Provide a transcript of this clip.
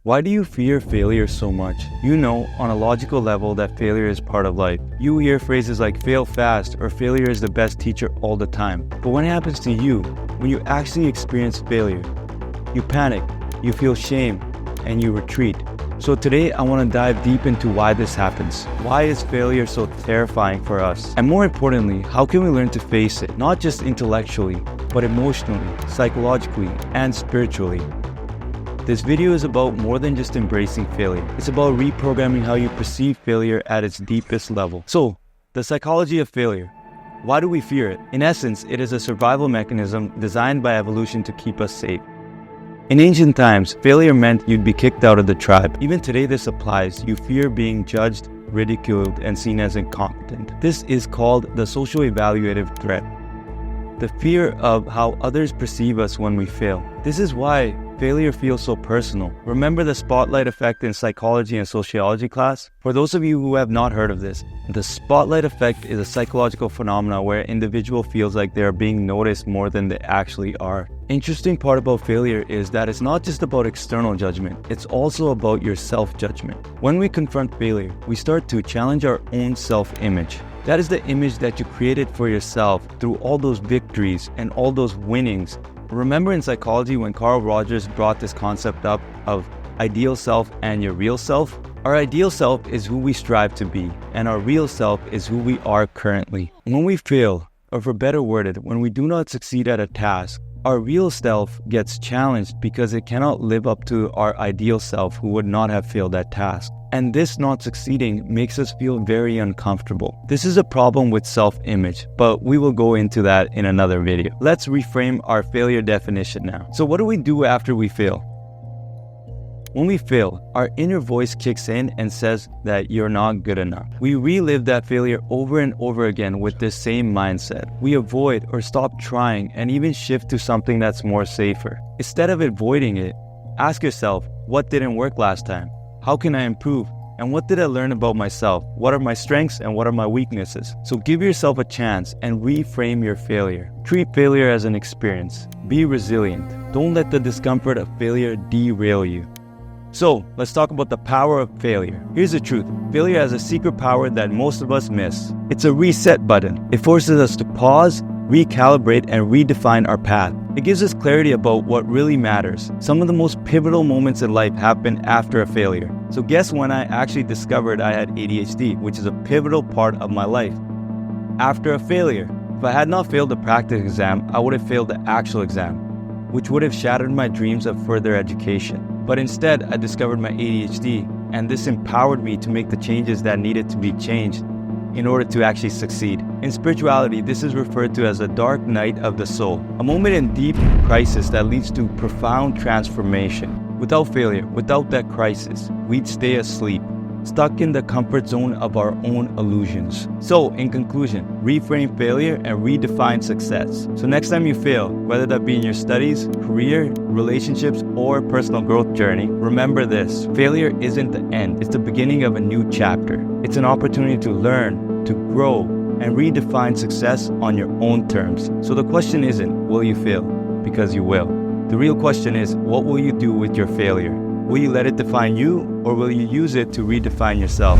Why do you fear failure so much? You know, on a logical level, that failure is part of life. You hear phrases like fail fast or failure is the best teacher all the time. But what happens to you when you actually experience failure? You panic, you feel shame, and you retreat. So today I want to dive deep into why this happens. Why is failure so terrifying for us? And more importantly, how can we learn to face it? Not just intellectually, but emotionally, psychologically, and spiritually. This video is about more than just embracing failure. It's about reprogramming how you perceive failure at its deepest level. So, the psychology of failure. Why do we fear it? In essence, it is a survival mechanism designed by evolution to keep us safe. In ancient times, failure meant you'd be kicked out of the tribe. Even today this applies. You fear being judged, ridiculed, and seen as incompetent. This is called the social evaluative threat. The fear of how others perceive us when we fail. This is why failure feels so personal. Remember the spotlight effect in psychology and sociology class? For those of you who have not heard of this, the spotlight effect is a psychological phenomenon where an individual feels like they are being noticed more than they actually are. Interesting part about failure is that it's not just about external judgment, it's also about your self-judgment. When we confront failure, we start to challenge our own self-image. That is the image that you created for yourself through all those victories and all those winnings. Remember in psychology when Carl Rogers brought this concept up of ideal self and your real self? Our ideal self is who we strive to be, and our real self is who we are currently. When we fail, or for better worded, when we do not succeed at a task, our real self gets challenged because it cannot live up to our ideal self who would not have failed that task. And this not succeeding makes us feel very uncomfortable. This is a problem with self-image, but we will go into that in another video. Let's reframe our failure definition now. So what do we do after we fail? When we fail, our inner voice kicks in and says that you're not good enough. We relive that failure over and over again with this same mindset. We avoid or stop trying and even shift to something that's more safer. Instead of avoiding it, ask yourself, what didn't work last time? How can I improve? And what did I learn about myself? What are my strengths and what are my weaknesses? So give yourself a chance and reframe your failure. Treat failure as an experience. Be resilient. Don't let the discomfort of failure derail you. So, let's talk about the power of failure. Here's the truth. Failure has a secret power that most of us miss. It's a reset button. It forces us to pause, recalibrate, and redefine our path. It gives us clarity about what really matters. Some of the most pivotal moments in life happen after a failure. So guess when I actually discovered I had ADHD, which is a pivotal part of my life? After a failure. If I had not failed the practice exam, I would have failed the actual exam, which would have shattered my dreams of further education. But instead, I discovered my ADHD, and this empowered me to make the changes that needed to be changed in order to actually succeed. In spirituality, this is referred to as a dark night of the soul, a moment in deep crisis that leads to profound transformation. Without failure, without that crisis, we'd stay asleep, stuck in the comfort zone of our own illusions. So, in conclusion, reframe failure and redefine success. So next time you fail, whether that be in your studies, career, relationships, or personal growth journey, remember this: failure isn't the end, it's the beginning of a new chapter. It's an opportunity to learn, to grow, and redefine success on your own terms. So the question isn't, will you fail? Because you will. The real question is, what will you do with your failure? Will you let it define you, or will you use it to redefine yourself?